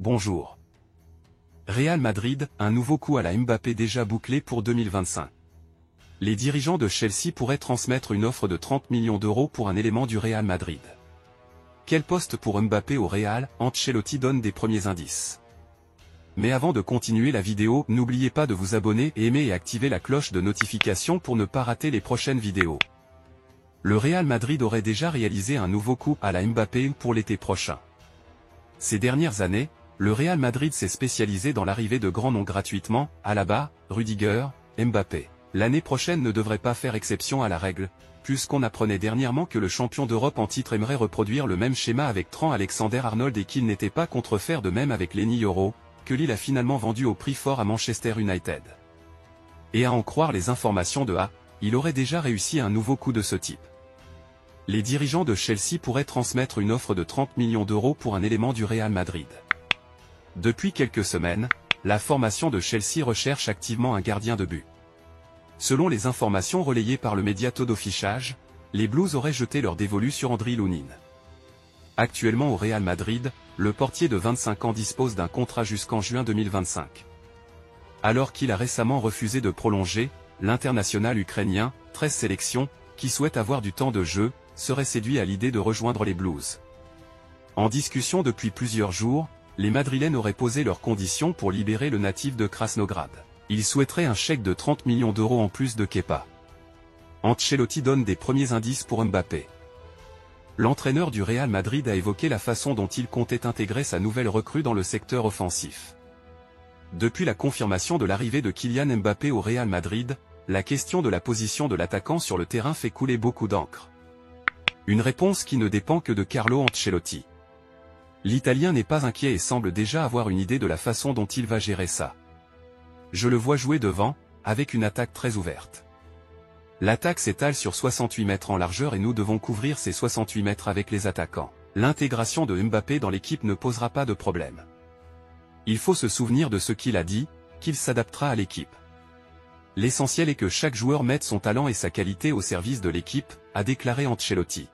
Bonjour. Real Madrid, un nouveau coup à la Mbappé déjà bouclé pour 2025. Les dirigeants de Chelsea pourraient transmettre une offre de 30 millions d'euros pour un élément du Real Madrid. Quel poste pour Mbappé au Real? Ancelotti donne des premiers indices. Mais avant de continuer la vidéo, n'oubliez pas de vous abonner et aimer et activer la cloche de notification pour ne pas rater les prochaines vidéos. Le Real Madrid aurait déjà réalisé un nouveau coup à la Mbappé pour l'été prochain. Ces dernières années, le Real Madrid s'est spécialisé dans l'arrivée de grands noms gratuitement, Alaba, Rudiger, Mbappé. L'année prochaine ne devrait pas faire exception à la règle, puisqu'on apprenait dernièrement que le champion d'Europe en titre aimerait reproduire le même schéma avec Trent Alexander-Arnold et qu'il n'était pas contre faire de même avec Lenny Yoro, que Lille a finalement vendu au prix fort à Manchester United. Et à en croire les informations de A, il aurait déjà réussi un nouveau coup de ce type. Les dirigeants de Chelsea pourraient transmettre une offre de 30 millions d'euros pour un élément du Real Madrid. Depuis quelques semaines, la formation de Chelsea recherche activement un gardien de but. Selon les informations relayées par le média Todo Fichage, les Blues auraient jeté leur dévolu sur Andriy Lunin. Actuellement au Real Madrid, le portier de 25 ans dispose d'un contrat jusqu'en juin 2025. Alors qu'il a récemment refusé de prolonger, l'international ukrainien, 13 sélections, qui souhaite avoir du temps de jeu, serait séduit à l'idée de rejoindre les Blues. En discussion depuis plusieurs jours, les Madrilènes auraient posé leurs conditions pour libérer le natif de Krasnograd. Ils souhaiteraient un chèque de 30 millions d'euros en plus de Kepa. Ancelotti donne des premiers indices pour Mbappé. L'entraîneur du Real Madrid a évoqué la façon dont il comptait intégrer sa nouvelle recrue dans le secteur offensif. Depuis la confirmation de l'arrivée de Kylian Mbappé au Real Madrid, la question de la position de l'attaquant sur le terrain fait couler beaucoup d'encre. Une réponse qui ne dépend que de Carlo Ancelotti. L'Italien n'est pas inquiet et semble déjà avoir une idée de la façon dont il va gérer ça. Je le vois jouer devant, avec une attaque très ouverte. L'attaque s'étale sur 68 mètres en largeur et nous devons couvrir ces 68 mètres avec les attaquants. L'intégration de Mbappé dans l'équipe ne posera pas de problème. Il faut se souvenir de ce qu'il a dit, qu'il s'adaptera à l'équipe. L'essentiel est que chaque joueur mette son talent et sa qualité au service de l'équipe, a déclaré Ancelotti.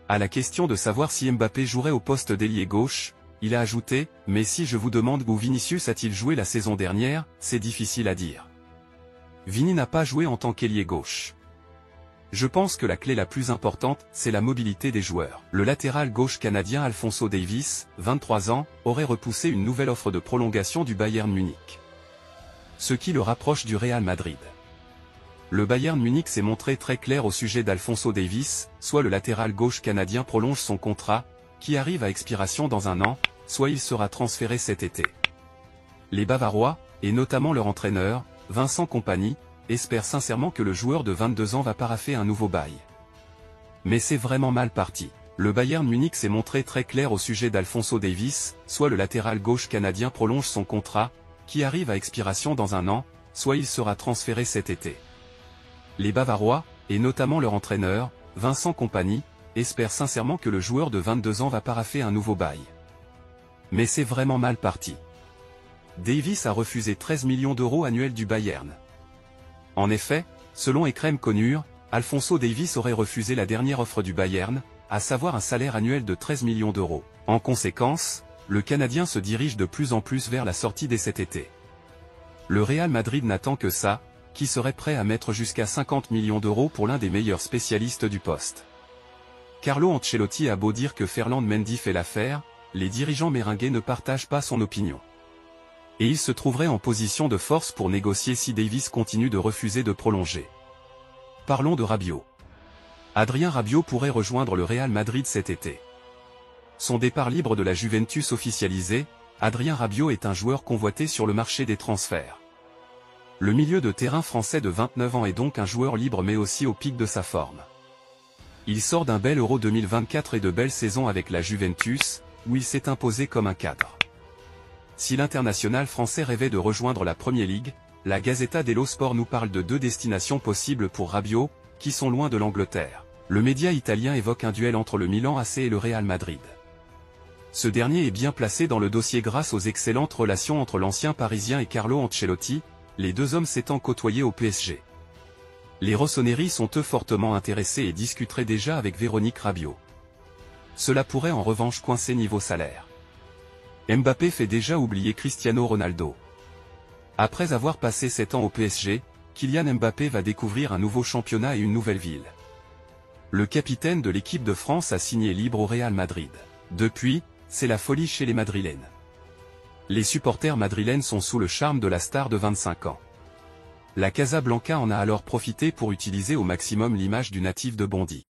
À la question de savoir si Mbappé jouerait au poste d'ailier gauche, il a ajouté « Mais si je vous demande où Vinicius a-t-il joué la saison dernière, c'est difficile à dire. Vini n'a pas joué en tant qu'ailier gauche. Je pense que la clé la plus importante, c'est la mobilité des joueurs. » Le latéral gauche canadien Alphonso Davies, 23 ans, aurait repoussé une nouvelle offre de prolongation du Bayern Munich. Ce qui le rapproche du Real Madrid. Le Bayern Munich s'est montré très clair au sujet d'Alphonso Davies, soit le latéral gauche canadien prolonge son contrat, qui arrive à expiration dans un an, soit il sera transféré cet été. Les Bavarois, et notamment leur entraîneur, Vincent Kompany, espèrent sincèrement que le joueur de 22 ans va paraffer un nouveau bail. Mais c'est vraiment mal parti. Le Bayern Munich s'est montré très clair au sujet d'Alphonso Davies, soit le latéral gauche canadien prolonge son contrat, qui arrive à expiration dans un an, soit il sera transféré cet été. Les Bavarois, et notamment leur entraîneur, Vincent Kompany, espèrent sincèrement que le joueur de 22 ans va paraffer un nouveau bail. Mais c'est vraiment mal parti. Davies a refusé 13 millions d'euros annuels du Bayern. En effet, selon Ekrem Konur, Alphonso Davies aurait refusé la dernière offre du Bayern, à savoir un salaire annuel de 13 millions d'euros. En conséquence, le Canadien se dirige de plus en plus vers la sortie dès cet été. Le Real Madrid n'attend que ça, qui serait prêt à mettre jusqu'à 50 millions d'euros pour l'un des meilleurs spécialistes du poste. Carlo Ancelotti a beau dire que Ferland Mendy fait l'affaire, les dirigeants méringués ne partagent pas son opinion. Et il se trouverait en position de force pour négocier si Davies continue de refuser de prolonger. Parlons de Rabiot. Adrien Rabiot pourrait rejoindre le Real Madrid cet été. Son départ libre de la Juventus officialisé, Adrien Rabiot est un joueur convoité sur le marché des transferts. Le milieu de terrain français de 29 ans est donc un joueur libre mais aussi au pic de sa forme. Il sort d'un bel Euro 2024 et de belles saisons avec la Juventus, où il s'est imposé comme un cadre. Si l'international français rêvait de rejoindre la Premier League, la Gazzetta dello Sport nous parle de deux destinations possibles pour Rabiot, qui sont loin de l'Angleterre. Le média italien évoque un duel entre le Milan AC et le Real Madrid. Ce dernier est bien placé dans le dossier grâce aux excellentes relations entre l'ancien Parisien et Carlo Ancelotti, les deux hommes s'étant côtoyés au PSG. Les Rossoneri sont eux fortement intéressés et discuteraient déjà avec Véronique Rabiot. Cela pourrait en revanche coincer niveau salaire. Mbappé fait déjà oublier Cristiano Ronaldo. Après avoir passé 7 ans au PSG, Kylian Mbappé va découvrir un nouveau championnat et une nouvelle ville. Le capitaine de l'équipe de France a signé libre au Real Madrid. Depuis, c'est la folie chez les Madrilènes. Les supporters madrilènes sont sous le charme de la star de 25 ans. La Casablanca en a alors profité pour utiliser au maximum l'image du natif de Bondy.